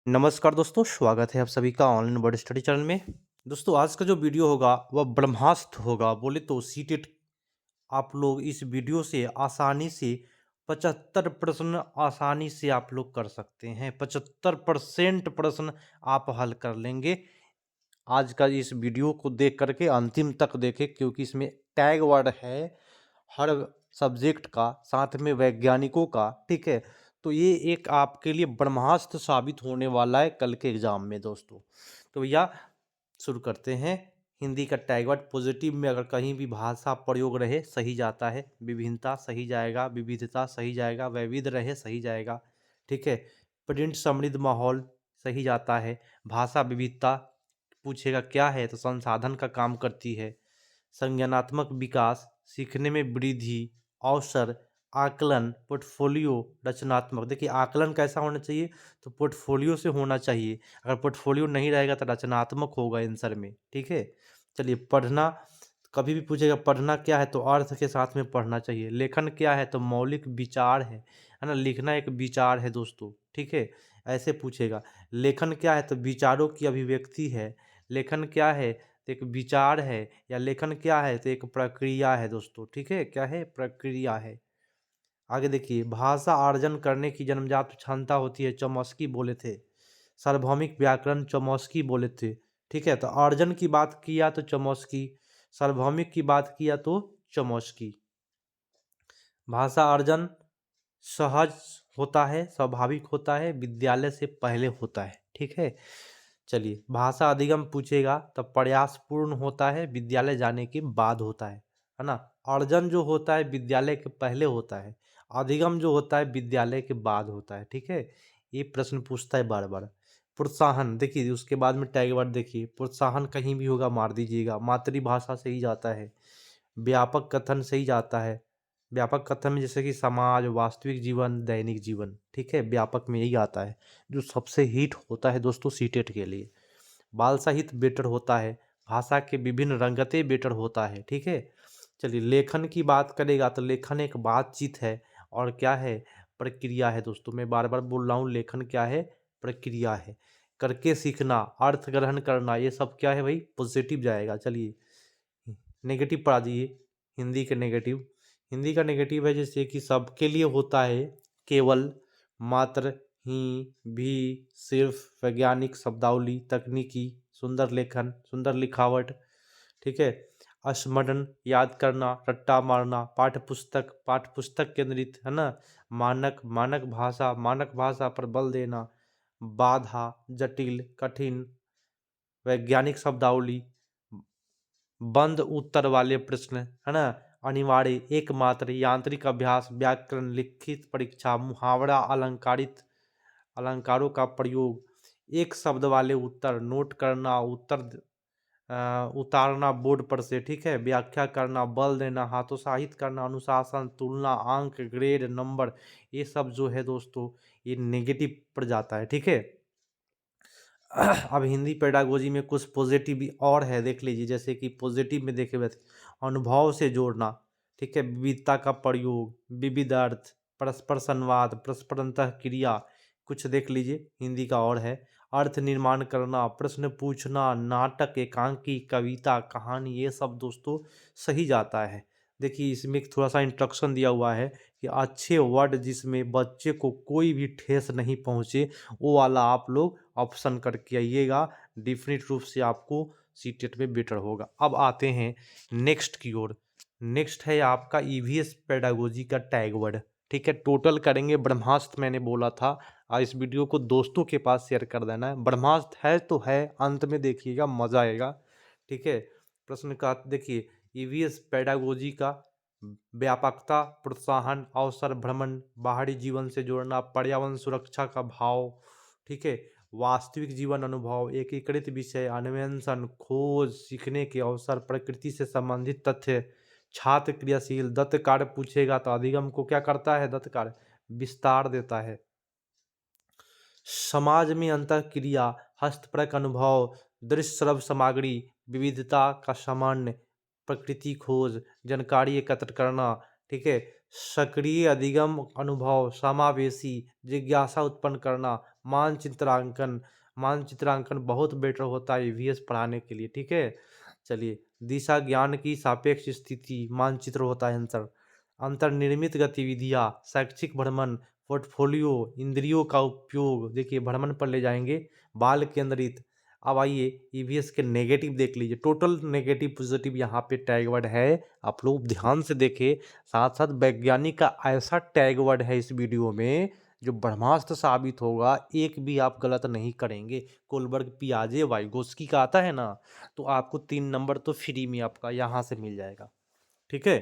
नमस्कार दोस्तों, स्वागत है आप सभी का ऑनलाइन वर्ड स्टडी चैनल में। दोस्तों आज का जो वीडियो होगा वह ब्रह्मास्त्र होगा। बोले तो सीटेट आप लोग इस वीडियो से आसानी से 75 प्रश्न आसानी से आप लोग कर सकते हैं। 75% प्रश्न आप हल कर लेंगे। आज का इस वीडियो को देख करके अंतिम तक देखें, क्योंकि इसमें टैग वर्ड है हर सब्जेक्ट का, साथ में वैज्ञानिकों का। ठीक है, तो ये एक आपके लिए ब्रह्मास्त्र साबित होने वाला है कल के एग्जाम में दोस्तों। तो भैया शुरू करते हैं। हिंदी का टैग वर्ड पॉजिटिव में अगर कहीं भी भाषा प्रयोग रहे सही जाता है। विभिन्नता सही जाएगा, विविधता सही जाएगा, वैविध्य रहे सही जाएगा। ठीक है, प्रिंट समृद्ध माहौल सही जाता है। भाषा विविधता पूछेगा क्या है, तो संसाधन का काम करती है। संज्ञानात्मक विकास सीखने में वृद्धि, अवसर, आकलन, पोर्टफोलियो, रचनात्मक। देखिए आकलन कैसा होना चाहिए, तो पोर्टफोलियो से होना चाहिए। अगर पोर्टफोलियो नहीं रहेगा तो रचनात्मक होगा आंसर में। ठीक है, चलिए पढ़ना कभी भी पूछेगा पढ़ना क्या है, तो अर्थ के साथ में पढ़ना चाहिए। लेखन क्या है, तो मौलिक विचार है ना। लिखना एक विचार है दोस्तों। ठीक है, ऐसे पूछेगा। लेखन क्या है, तो विचारों की अभिव्यक्ति है। लेखन क्या है, तो एक विचार है। या लेखन क्या है, तो एक प्रक्रिया है दोस्तों। ठीक है, क्या है, प्रक्रिया है। आगे देखिए, भाषा अर्जन करने की जन्मजात क्षमता होती है, चौमस्की बोले थे। सार्वभौमिक व्याकरण चौमस्की बोले थे। ठीक है, तो अर्जन की बात किया तो चौमस्की, सार्वभौमिक की बात किया तो चौमस्की। भाषा अर्जन सहज होता है, स्वाभाविक होता है, विद्यालय से पहले होता है। ठीक है, चलिए भाषा अधिगम पूछेगा तब प्रयासपूर्ण होता है, विद्यालय जाने के बाद होता है ना। अर्जन जो होता है विद्यालय के पहले होता है, अधिगम जो होता है विद्यालय के बाद होता है। ठीक है, ये प्रश्न पूछता है बार बार। प्रोत्साहन देखिए, उसके बाद में टैग वर्ड देखिए, प्रोत्साहन कहीं भी होगा मार दीजिएगा। मातृभाषा से ही जाता है। व्यापक कथन से ही जाता है। व्यापक कथन में जैसे कि समाज, वास्तविक जीवन, दैनिक जीवन। ठीक है, व्यापक में यही आता है जो सबसे हिट होता है दोस्तों सीटेट के लिए। बाल साहित्य बेटर होता है। भाषा के विभिन्न रंगतें बेटर होता है। ठीक है, चलिए लेखन की बात करेगा तो लेखन एक बातचीत है और क्या है, प्रक्रिया है दोस्तों। मैं बार बार बोल रहा हूँ, लेखन क्या है, प्रक्रिया है। करके सीखना, अर्थ ग्रहण करना, ये सब क्या है भाई, पॉजिटिव जाएगा। चलिए नेगेटिव पढ़ा दिए। हिंदी के नेगेटिव, हिंदी का नेगेटिव है जैसे कि सबके लिए होता है, केवल, मात्र, ही, भी, सिर्फ, वैज्ञानिक, शब्दावली, तकनीकी, सुंदर लेखन, सुंदर लिखावट। ठीक है, स्मरण याद करना, रट्टा मारना, पाठ्य पुस्तक केंद्रित है ना। मानक, मानक भाषा पर बल देना। बाधा, जटिल, कठिन, वैज्ञानिक शब्दावली, बंद उत्तर वाले प्रश्न है ना। अनिवार्य, एकमात्र, यांत्रिक अभ्यास, व्याकरण, लिखित परीक्षा, मुहावरा, अलंकारित, अलंकारों का प्रयोग, एक शब्द वाले उत्तर, नोट करना, उतारना बोर्ड पर से। ठीक है, व्याख्या करना, बल देना, हतोत्साहित करना, अनुशासन, तुलना, अंक, ग्रेड, नंबर, ये सब जो है दोस्तों ये नेगेटिव पर जाता है। ठीक है, अब हिंदी पेडागोजी में कुछ पॉजिटिव भी और है, देख लीजिए। जैसे कि पॉजिटिव में देखे हुए अनुभव से जोड़ना। ठीक है, विविधता का प्रयोग, विविध अर्थ, परस्पर संवाद, परस्पर अंतः क्रिया, कुछ देख लीजिए हिंदी का और है। अर्थ निर्माण करना, प्रश्न पूछना, नाटक, एकांकी, कविता, कहानी, ये सब दोस्तों सही जाता है। देखिए इसमें एक थोड़ा सा इंस्ट्रक्शन दिया हुआ है कि अच्छे वर्ड जिसमें बच्चे को कोई भी ठेस नहीं पहुँचे, वो वाला आप लोग ऑप्शन करके आइएगा। डिफिनिट रूप से आपको सीटेट में बेटर होगा। अब आते हैं नेक्स्ट की ओर। नेक्स्ट है आपका ईवीएस पेडागोजी का टैग वर्ड। ठीक है, टोटल करेंगे ब्रह्मास्त्र मैंने बोला था, और इस वीडियो को दोस्तों के पास शेयर कर देना है। ब्रह्मास्त्र है तो है, अंत में देखिएगा मजा आएगा। ठीक है, प्रश्न का देखिए, ईवीएस पेडागोजी का व्यापकता, प्रोत्साहन, अवसर, भ्रमण, बाहरी जीवन से जोड़ना, पर्यावरण सुरक्षा का भाव। ठीक है, वास्तविक जीवन अनुभव, एकीकृत विषय, अन्वेषण, खोज, सीखने के अवसर, प्रकृति से संबंधित तथ्य, छात्र क्रियाशील। दत्त कार्य पूछेगा तो अधिगम को क्या करता है, दत्त कार्य विस्तार देता है। समाज में अंतः क्रिया, हस्तप्रक अनुभव, दृश्य श्रव्य सामग्री, विविधता का सामान्य, प्रकृति खोज, जानकारी एकत्र करना, ठीक है। सक्रिय अधिगम अनुभव, समावेशी, जिज्ञासा उत्पन्न करना, मानचित्रांकन, मानचित्रांकन बहुत बेटर होता है ईवीएस पढ़ाने के लिए, ठीक है। चलिए, दिशा ज्ञान की सापेक्ष स्थिति, मानचित्र होता है आंसर। अंतर्निर्मित गतिविधियाँ, शैक्षिक भ्रमण, पोर्टफोलियो, इंद्रियों का उपयोग, देखिए भ्रमण पर ले जाएंगे, बाल केंद्रित। अब आइए ईवीएस के नेगेटिव देख लीजिए, टोटल नेगेटिव पॉजिटिव यहाँ पे टैग वर्ड है, आप लोग ध्यान से देखें। साथ साथ वैज्ञानिक का ऐसा टैग वर्ड है इस वीडियो में जो ब्रह्मास्त्र साबित होगा, एक भी आप गलत नहीं करेंगे। कोलबर्ग, पियाजे, वाइगोस्की का आता है ना, तो आपको 3 नंबर तो फ्री में आपका यहाँ से मिल जाएगा, ठीक है।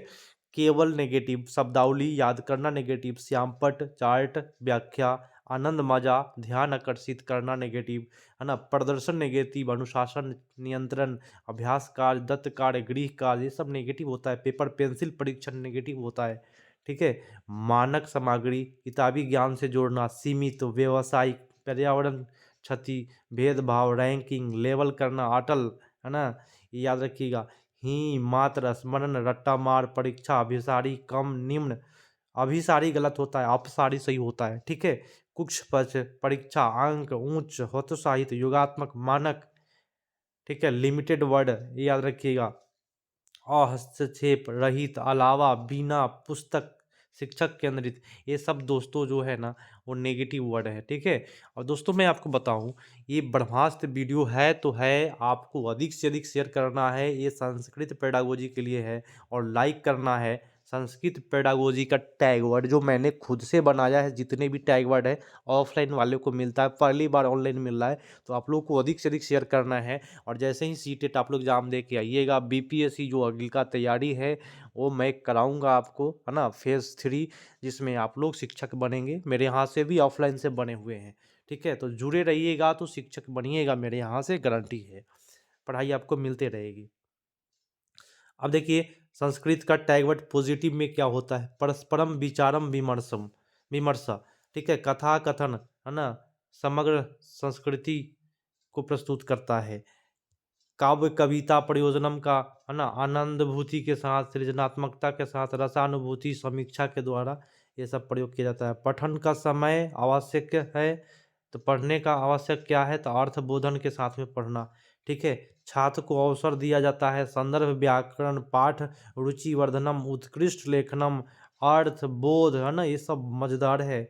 केवल नेगेटिव शब्दावली याद करना, नेगेटिव श्यामपट, चार्ट, व्याख्या, आनंद, मजा, ध्यान आकर्षित करना, नेगेटिव है ना। प्रदर्शन नेगेटिव, अनुशासन, नियंत्रण, अभ्यास कार्य, दत्त कार्य, गृह कार्य, ये सब नेगेटिव होता है। पेपर पेंसिल परीक्षण नेगेटिव होता है, ठीक है। मानक सामग्री, किताबी ज्ञान से जोड़ना, सीमित, व्यवसायिक, पर्यावरण क्षति, भेदभाव, रैंकिंग, लेवल करना, अटल, है ना, ये याद रखिएगा। ही, मात्र, स्मरण, रट्टा मार, परीक्षा, अभिसारी, कम, निम्न। अभिसारी गलत होता है, अपसारी सही होता है, ठीक है। कुछ पक्ष, परीक्षा, अंक, उच्च, हतोत्साहित, योगात्मक, मानक, ठीक है। लिमिटेड वर्ड, ये याद रखिएगा। हस्तक्षेप रहित, अलावा, बिना, पुस्तक, शिक्षक केंद्रित, ये सब दोस्तों जो है ना वो नेगेटिव वर्ड है, ठीक है। और दोस्तों मैं आपको बताऊं, ये ब्रह्मास्त्र वीडियो है तो है, आपको अधिक से अधिक शेयर करना है, ये संस्कृत पेडागोजी के लिए है, और लाइक करना है। संस्कृत पेडागोजी का टैग वर्ड जो मैंने खुद से बनाया है, जितने भी टैग वर्ड है ऑफलाइन वाले को मिलता है, पहली बार ऑनलाइन मिल रहा है, तो आप लोग को अधिक से अधिक शेयर करना है। और जैसे ही सीटेट आप लोग एग्जाम दे के आइएगा, बीपीएससी जो अगली का तैयारी है वो मैं कराऊंगा आपको, है ना, फेज़ 3, जिसमें आप लोग शिक्षक बनेंगे। मेरे यहाँ से भी ऑफलाइन से बने हुए हैं, ठीक है। तो जुड़े रहिएगा तो शिक्षक बनिएगा, मेरे यहाँ से गारंटी है, पढ़ाई आपको मिलते रहेगी। अब देखिए संस्कृत का टैगवर्ड पॉजिटिव में क्या होता है, परस्परम विचारम विमर्शम, विमर्शा, ठीक है। कथा कथन, है ना, समग्र संस्कृति को प्रस्तुत करता है। काव्य कविता प्रयोजनम का, है ना, आनंदभूति के साथ, सृजनात्मकता के साथ, रसानुभूति, समीक्षा के द्वारा ये सब प्रयोग किया जाता है। पठन का समय आवश्यक है, तो पढ़ने का आवश्यक क्या है, तो अर्थ बोधन के साथ में पढ़ना, ठीक है। छात्र को अवसर दिया जाता है, संदर्भ, व्याकरण, पाठ, रुचि वर्धनम, उत्कृष्ट लेखनम, अर्थ बोध, है ना, ये सब मजेदार है।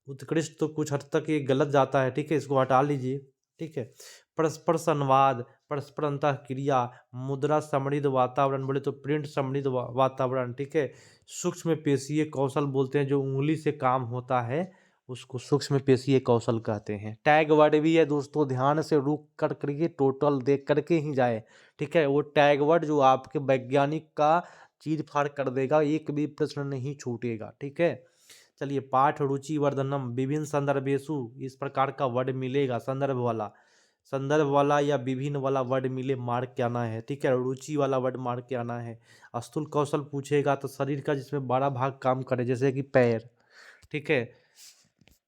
उत्कृष्ट तो कुछ हद तक ये गलत जाता है, ठीक है, इसको हटा लीजिए, ठीक है। परस्पर संवाद, परस्पर अंतःक्रिया, मुद्रा समृद्ध वातावरण, बोले तो प्रिंट समृद्ध वातावरण, ठीक है। सूक्ष्म पेशीय कौशल बोलते हैं, जो उंगली से काम होता है उसको सूक्ष्म पेशीय कौशल कहते हैं। टैग वर्ड भी है दोस्तों, ध्यान से रुक कर करके टोटल देख करके ही जाए, ठीक है। वो टैग वर्ड जो आपके वैज्ञानिक का चीर फाड़ कर देगा, एक भी प्रश्न नहीं छूटेगा, ठीक है। चलिए, पाठ रुचि वर्धनम, विभिन्न संदर्भेशु, इस प्रकार का वर्ड मिलेगा, संदर्भ वाला या विभिन्न वाला वर्ड मिले मार्क के आना है, ठीक है। रुचि वाला वर्ड मार्क के आना है। स्थूल कौशल पूछेगा तो शरीर का जिसमें 12 भाग काम करे, जैसे कि पैर, ठीक है।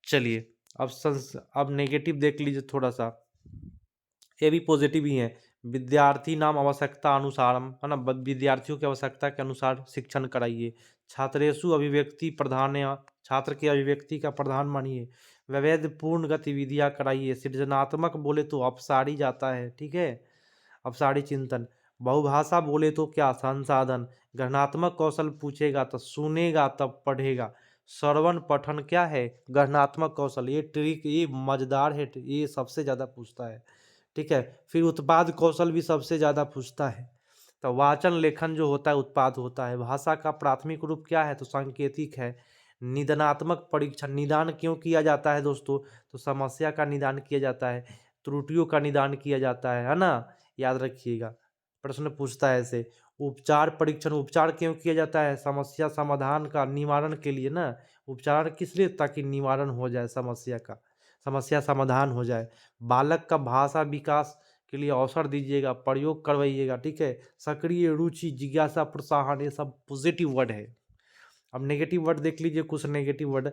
चलिए, अब नेगेटिव देख लीजिए थोड़ा सा, ये भी पॉजिटिव ही है। विद्यार्थी नाम आवश्यकता अनुसारम, है ना, विद्यार्थियों की आवश्यकता के अनुसार शिक्षण कराइए। छात्रेषु अभिव्यक्ति प्रधान, छात्र की अभिव्यक्ति का प्रधान मानिए। वैविध्यपूर्ण गतिविधियां कराइए। सृजनात्मक बोले तो अपसारी जाता है, ठीक है, अपसारी चिंतन। बहुभाषा बोले तो क्या, संसाधन। गणनात्मक कौशल पूछेगा तो सुनेगा तब पढ़ेगा। श्रवण पठन क्या है, गणनात्मक कौशल, ये ट्रिक ये मजेदार है, ये सबसे ज़्यादा पूछता है, ठीक है। फिर उत्पाद कौशल भी सबसे ज़्यादा पूछता है। तो वाचन लेखन जो होता है उत्पाद होता है। भाषा का प्राथमिक रूप क्या है, तो सांकेतिक है। निदानात्मक परीक्षण, निदान क्यों किया जाता है दोस्तों, तो समस्या का निदान किया जाता है, त्रुटियों का निदान किया जाता है ना, याद रखिएगा, प्रश्न पूछता है ऐसे। उपचार परीक्षण, उपचार क्यों किया जाता है, समस्या समाधान का निवारण के लिए ना, उपचार किस लिए, ताकि निवारण हो जाए समस्या का, समस्या समाधान हो जाए। बालक का भाषा विकास के लिए अवसर दीजिएगा, प्रयोग करवाइएगा, ठीक है। सक्रिय, रुचि, जिज्ञासा, प्रोत्साहन, ये सब पॉजिटिव वर्ड है। अब नेगेटिव वर्ड देख लीजिए, कुछ नेगेटिव वर्ड,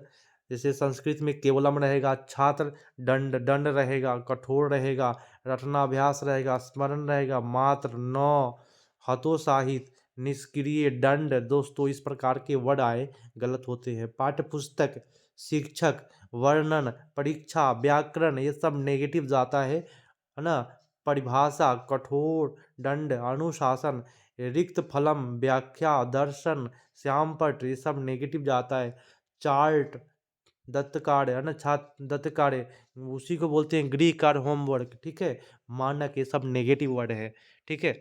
जैसे संस्कृत में केवलम रहेगा, छात्र दंड, दंड रहेगा, कठोर रहेगा, रटनाभ्यास रहेगा, स्मरण रहेगा, मात्र, नौ, हतोत्साहित, निष्क्रिय, दंड। दोस्तों इस प्रकार के वर्ड आए गलत होते हैं। पाठ्य पुस्तक, शिक्षक, वर्णन, परीक्षा, व्याकरण, ये सब नेगेटिव जाता है ना। परिभाषा, कठोर, दंड, अनुशासन, रिक्त, फलम, व्याख्या, दर्शन, श्यामपट, ये सब नेगेटिव जाता है। चार्ट, दत्त कार्य है ना, छात्र दत्त कार्य, उसी को बोलते हैं गृह कार्य, होमवर्क। ठीक है, मानक, ये सब नेगेटिव वर्ड है। ठीक है,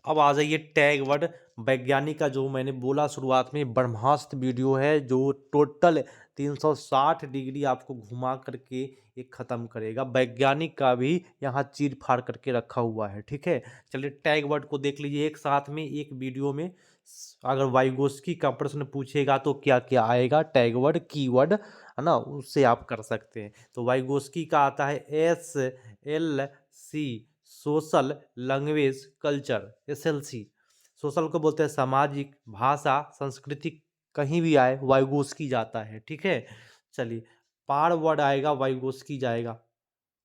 अब आ जाइए टैग वर्ड। वैज्ञानिक का जो मैंने बोला शुरुआत में, ब्रह्मास्त्र वीडियो है जो टोटल 360 डिग्री आपको घुमा करके ये खत्म करेगा। वैज्ञानिक का भी यहाँ चीर फाड़ करके रखा हुआ है। ठीक है, चलिए टैग वर्ड को देख लीजिए एक साथ में एक वीडियो में। अगर वाइगोस्की का प्रश्न पूछेगा तो क्या क्या आएगा, टैग वर्ड, कीवर्ड, है ना, उससे आप कर सकते हैं। तो वाइगोस्की का आता है SLC, social language culture, SLC। Social को बोलते हैं सामाजिक, भाषा, संस्कृति, कहीं भी आए वाइगोस्की जाता है। ठीक है, चलिए पार वर्ड आएगा वाइगोस्की जाएगा।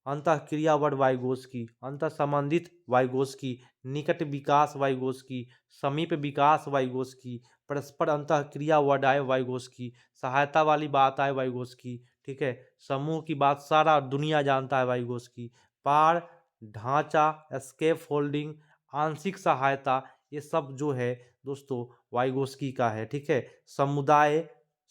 अंतःक्रिया वर्ड वाइगोस्की, अंतर संबंधित वाइगोस्की, निकट विकास वाइगोस्की, समीप विकास वाइगोस्की, परस्पर अंतःक्रिया वर्ड आए वाइगोस्की, सहायता वाली बात आए वाइगोस्की। ठीक है, समूह की बात सारा दुनिया जानता है वाइगोस्की। पार, ढांचा, एस्केप फोल्डिंग, आंशिक सहायता, ये सब जो है दोस्तों वाइगोस्की का है। ठीक है, समुदाय,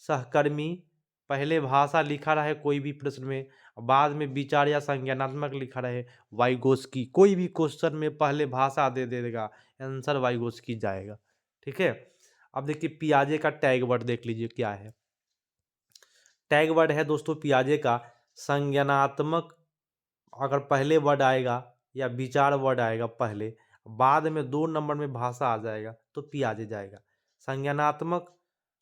सहकर्मी, पहले भाषा लिखा रहे कोई भी प्रश्न में, बाद में विचार या संज्ञानात्मक लिखा रहे, वाइगोस्की। कोई भी क्वेश्चन में पहले भाषा दे देगा, आंसर वाइगोस्की जाएगा। ठीक है, अब देखिए पियाजे का टैग वर्ड देख लीजिए क्या है। टैग वर्ड है दोस्तों पियाजे का संज्ञानात्मक, अगर पहले वर्ड आएगा या विचार वर्ड आएगा पहले, बाद में 2 नंबर में भाषा आ जाएगा तो पियाजे जाएगा। संज्ञानात्मक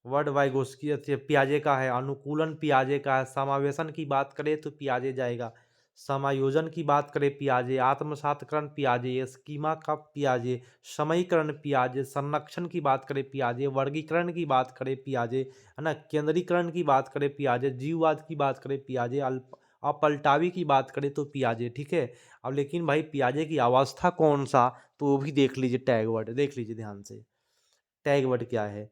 वर्ड वाइगोस्की पियाजे का है। अनुकूलन पियाजे का है। समावेशन की बात करें तो पियाजे जाएगा। समायोजन की बात करें पियाजे। आत्मसातकरण पियाजे। स्कीमा का पियाजे। समयीकरण पियाजे। संरक्षण की बात करें पियाजे। वर्गीकरण की बात करें पियाजे, है ना। केंद्रीकरण की बात करें पियाजे। जीववाद की बात करें पियाजे। अपलटावी की बात करें तो पियाजे। ठीक है, अब लेकिन भाई पियाजे की अवस्था कौन सा, तो वो भी देख लीजिए। टैग वर्ड देख लीजिए ध्यान से। टैग वर्ड क्या है,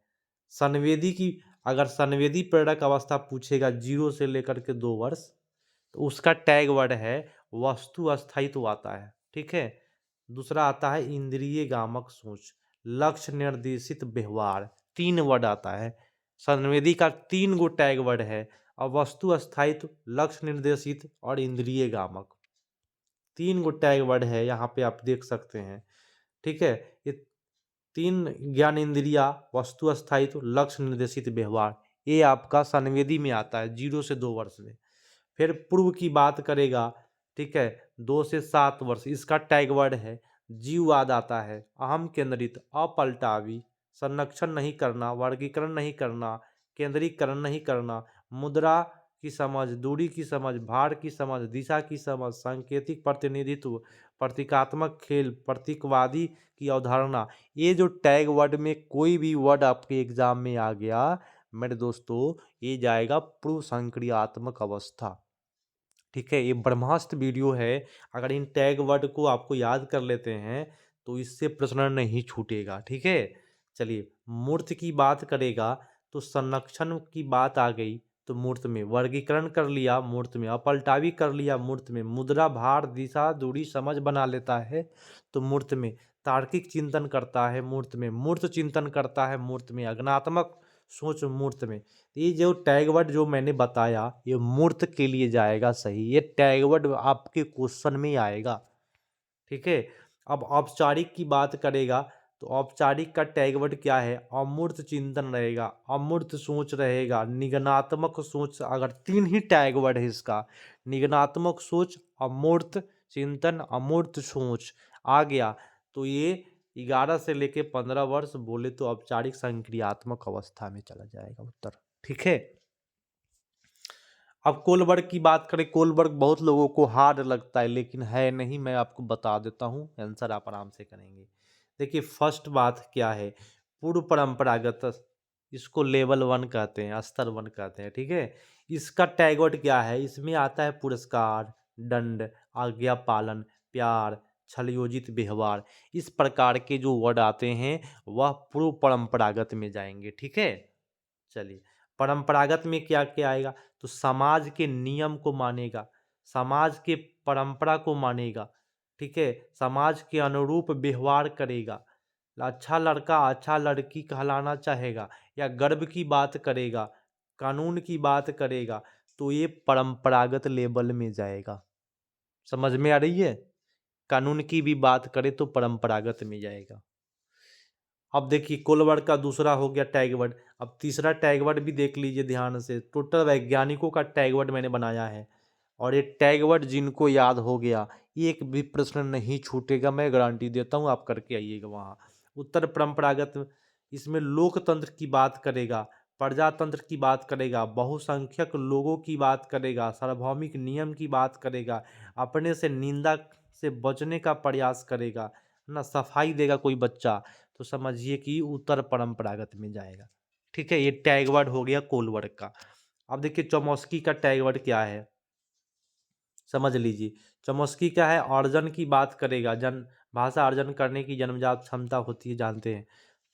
संवेदी की, अगर संवेदी प्रेरक अवस्था पूछेगा 0 से लेकर के 2 वर्ष, तो उसका टैग वर्ड है वस्तु अस्थायित्व आता है। ठीक है, दूसरा आता है इंद्रिय गामक सोच, लक्ष्य निर्देशित व्यवहार, 3 वर्ड आता है। संवेदी का 3 गो टैग वर्ड है, और वस्तु अस्थायित्व, लक्ष्य निर्देशित और इंद्रिय गामक, 3 गो टैग वर्ड है यहाँ पे आप देख सकते हैं। ठीक है, ये 3 ज्ञान इंद्रिया, वस्तु अस्थायित्व, लक्ष्य निर्देशित व्यवहार, ये आपका संवेदी में आता है 0 से 2 वर्ष में। फिर पूर्व की बात करेगा, ठीक है, 2 से 7 वर्ष, इसका टैग वर्ड है जीववाद आता है। अहम केंद्रित, अपलटावी, संरक्षण नहीं करना, वर्गीकरण नहीं करना, केंद्रीकरण नहीं करना, मुद्रा की समझ, दूरी की समझ, भार की समझ, दिशा की समझ, सांकेतिक प्रतिनिधित्व, प्रतीकात्मक खेल, प्रतीकवादी की अवधारणा। ये जो टैग वर्ड में कोई भी वर्ड आपके एग्जाम में आ गया मेरे दोस्तों, ये जाएगा पूर्व संक्रियात्मक अवस्था। ठीक है, ये ब्रह्मास्त्र वीडियो है। अगर इन टैग वर्ड को आपको याद कर लेते हैं तो इससे प्रश्न नहीं छूटेगा। ठीक है, चलिए मूर्त की बात करेगा तो संरक्षण की बात आ गई, तो मूर्त में वर्गीकरण कर लिया, मूर्त में अपलटावी कर लिया, मूर्त में मुद्रा, भार, दिशा, दूरी, समझ बना लेता है, तो मूर्त में तार्किक चिंतन करता है, मूर्त में मूर्त चिंतन करता है, मूर्त में अज्ञानात्मक सोच, मूर्त में। ये जो टैग वर्ड जो मैंने बताया ये मूर्त के लिए जाएगा सही, ये टैग वर्ड आपके क्वेश्चन में आएगा। ठीक है, अब औपचारिक की बात करेगा तो औपचारिक का टैग वर्ड क्या है, अमूर्त चिंतन रहेगा, अमूर्त सोच रहेगा, निगनात्मक सोच। अगर 3 ही टैग वर्ड है इसका, निगनात्मक सोच, अमूर्त चिंतन, अमूर्त सोच आ गया, तो ये 11 से लेके 15 वर्ष बोले तो औपचारिक संक्रियात्मक अवस्था में चला जाएगा उत्तर। ठीक है, अब कोलबर्ग की बात करें, कोलबर्ग बहुत लोगों को हार्ड लगता है लेकिन है नहीं, मैं आपको बता देता हूँ, आंसर आप आराम से करेंगे। देखिए फर्स्ट बात क्या है, पूर्व परंपरागत, इसको लेवल 1 कहते हैं, स्तर 1 कहते हैं। ठीक है, इसका टैग वर्ड क्या है, इसमें आता है पुरस्कार, दंड, आज्ञा पालन, प्यार, छलयोजित व्यवहार, इस प्रकार के जो वर्ड आते हैं वह पूर्व परंपरागत में जाएंगे। ठीक है, चलिए परंपरागत में क्या क्या आएगा, तो समाज के नियम को मानेगा, समाज के परंपरा को मानेगा, ठीक है, समाज के अनुरूप व्यवहार करेगा, अच्छा लड़का अच्छा लड़की कहलाना चाहेगा या गर्व की बात करेगा, कानून की बात करेगा, तो ये परंपरागत लेवल में जाएगा। समझ में आ रही है, कानून की भी बात करे तो परंपरागत में जाएगा। अब देखिए कोलवर्ड का दूसरा हो गया टैगवर्ड। अब तीसरा टैगवर्ड भी देख लीजिए ध्यान से, टोटल वैज्ञानिकों का टैगवर्ड मैंने बनाया है, और ये टैगवर्ड जिनको याद हो गया एक भी प्रश्न नहीं छूटेगा, मैं गारंटी देता हूँ, आप करके आइएगा वहाँ। उत्तर परंपरागत, इसमें लोकतंत्र की बात करेगा, प्रजातंत्र की बात करेगा, बहुसंख्यक लोगों की बात करेगा, सार्वभौमिक नियम की बात करेगा, अपने से निंदा से बचने का प्रयास करेगा ना, सफाई देगा कोई बच्चा, तो समझिए कि उत्तर परंपरागत में जाएगा। ठीक है, ये टैगवर्ड हो गया कोलवर्ड का। अब देखिए चौमस्की का टैगवर्ड क्या है, समझ लीजिए। चौमस्की क्या है, अर्जन की बात करेगा, भाषा अर्जन करने की जन्मजात क्षमता होती है, जानते हैं,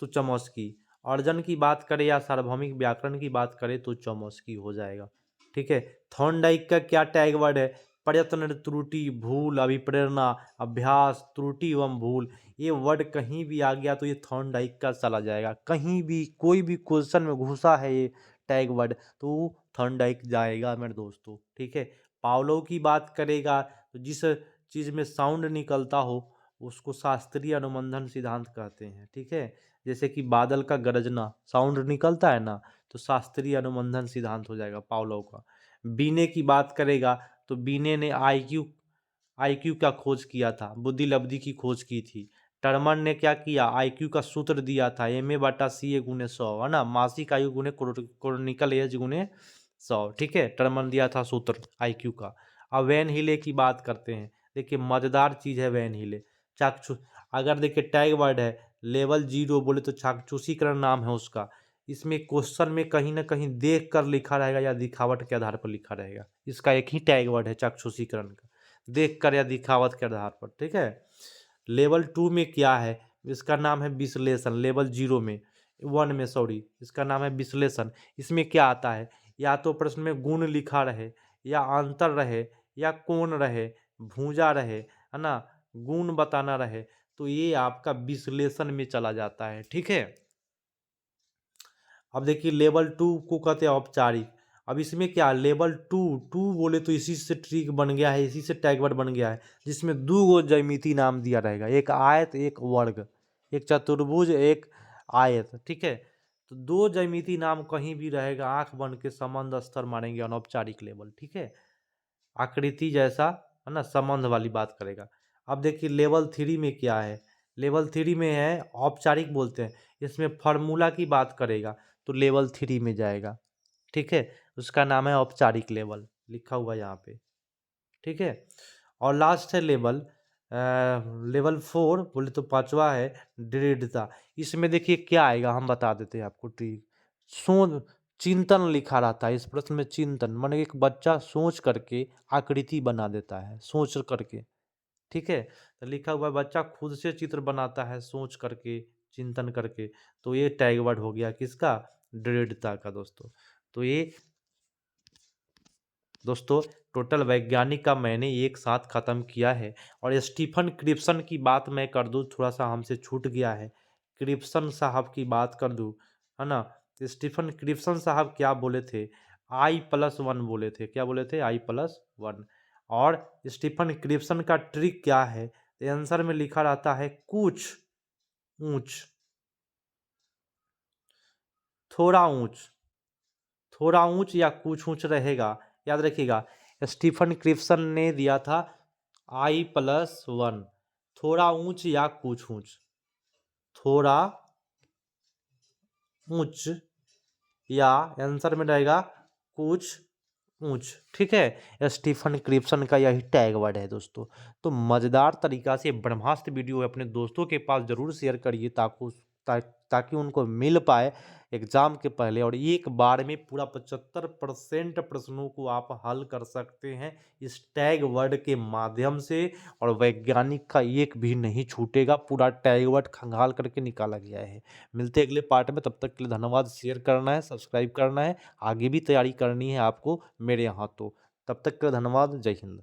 तो चौमस्की। अर्जन की बात करे या सार्वभौमिक व्याकरण की बात करे तो चौमस्की हो जाएगा। ठीक है, थॉर्नडाइक का क्या टैगवर्ड है, प्रयत्न, त्रुटि, भूल, अभिप्रेरणा, अभ्यास, त्रुटि एवं भूल, ये वर्ड कहीं भी आ गया तो ये थॉर्नडाइक का चला जाएगा। कहीं भी कोई भी क्वेश्चन में घुसा है ये टैग वर्ड तो थॉर्नडाइक जाएगा मेरे दोस्तों। ठीक है, पावलोव की बात करेगा तो जिस चीज़ में साउंड निकलता हो उसको शास्त्रीय अनुबंधन सिद्धांत कहते हैं। ठीक है, जैसे कि बादल का गरजना साउंड निकलता है ना, तो शास्त्रीय अनुबंधन सिद्धांत हो जाएगा पावलोव का। बीने की बात करेगा तो बीने ने आईक्यू का खोज किया था, बुद्धि लब्धि की खोज की थी। टर्मन ने क्या किया, आईक्यू का सूत्र दिया था, MA/CA गुने 100, है ना, मासिक आयु गुने क्रोनिकल एज गुने 100। ठीक है, टर्मन दिया था सूत्र आईक्यू का। अब वैन हिले की बात करते हैं, देखिए मजेदार चीज़ है वैन हिले। चाक्षु, अगर देखिए टैग वर्ड है लेवल 0 बोले तो चाक्षुषीकरण नाम है उसका। इसमें क्वेश्चन में कहीं ना कहीं देख कर लिखा रहेगा या दिखावट के आधार पर लिखा रहेगा, इसका एक ही टैग वर्ड है चाक्षुषीकरण का, देख कर या दिखावट के आधार पर। ठीक है, लेवल 2 में क्या है, इसका नाम है विश्लेषण। लेवल 0 में 1 में सॉरी, इसका नाम है विश्लेषण। इसमें क्या आता है, या तो प्रश्न में गुण लिखा रहे या अंतर रहे या कोण रहे, भूजा रहे, है ना, गुण बताना रहे, तो ये आपका विश्लेषण में चला जाता है। ठीक है, अब देखिए लेवल 2 को कहते हैं औपचारिक। अब इसमें क्या, लेवल 2 बोले तो इसी से ट्रिक बन गया है, इसी से टैगवर्ड बन गया है, जिसमें 2 गो ज्यामिति नाम दिया रहेगा, एक आयत एक वर्ग, एक चतुर्भुज एक आयत। ठीक है, तो 2 ज्यामिति नाम कहीं भी रहेगा, आंख बन के संबंध स्तर मानेंगे अनौपचारिक लेवल। ठीक है, आकृति जैसा, है ना, संबंध वाली बात करेगा। अब देखिए लेवल 3 में क्या है, लेवल 3 में है औपचारिक बोलते हैं, इसमें फार्मूला की बात करेगा तो लेवल 3 में जाएगा। ठीक है, उसका नाम है औपचारिक लेवल, लिखा हुआ यहाँ पे। ठीक है, और लास्ट है लेवल 4 बोले तो पांचवा है दृढ़ता। इसमें देखिए क्या आएगा, हम बता देते हैं आपको ट्रिक। सोच, चिंतन लिखा रहता है इस प्रश्न में, चिंतन माने एक बच्चा सोच करके आकृति बना देता है, सोच करके। ठीक है, तो लिखा हुआ है बच्चा खुद से चित्र बनाता है सोच करके, चिंतन करके, तो ये टैग वर्ड हो गया किसका, दृढ़ता का दोस्तों। तो ये दोस्तों टोटल वैज्ञानिक का मैंने एक साथ ख़त्म किया है। और स्टीफन क्रिप्सन की बात मैं कर दूँ, थोड़ा सा हमसे छूट गया है, क्रिप्सन साहब की बात कर दूँ, है ना, तो स्टीफन क्रिप्सन साहब क्या बोले थे, I+1 बोले थे, क्या बोले थे, I+1। और स्टीफन क्रिप्सन का ट्रिक क्या है, आंसर में लिखा रहता है कुछ ऊंच, थोड़ा ऊंच, थोड़ा ऊंच या कुछ ऊंच रहेगा, याद रखिएगा। स्टीफन क्रिप्सन ने दिया था I+1, थोड़ा ऊंच या कुछ ऊंच, थोड़ा ऊंच या आंसर में रहेगा कुछ ऊंच। ठीक है, स्टीफन क्रिप्सन का यही टैग वर्ड है दोस्तों। तो मज़ेदार तरीका से ब्रह्मास्त्र वीडियो अपने दोस्तों के पास जरूर शेयर करिए, ताकि उनको मिल पाए एग्ज़ाम के पहले, और एक बार में पूरा 75% प्रश्नों को आप हल कर सकते हैं इस टैग वर्ड के माध्यम से, और वैज्ञानिक का एक भी नहीं छूटेगा, पूरा टैग वर्ड खंगाल करके निकाला गया है। मिलते हैं अगले पार्ट में, तब तक के लिए धन्यवाद। शेयर करना है, सब्सक्राइब करना है, आगे भी तैयारी करनी है आपको मेरे यहाँ तो। तब तक के लिए धन्यवाद। जय हिंद।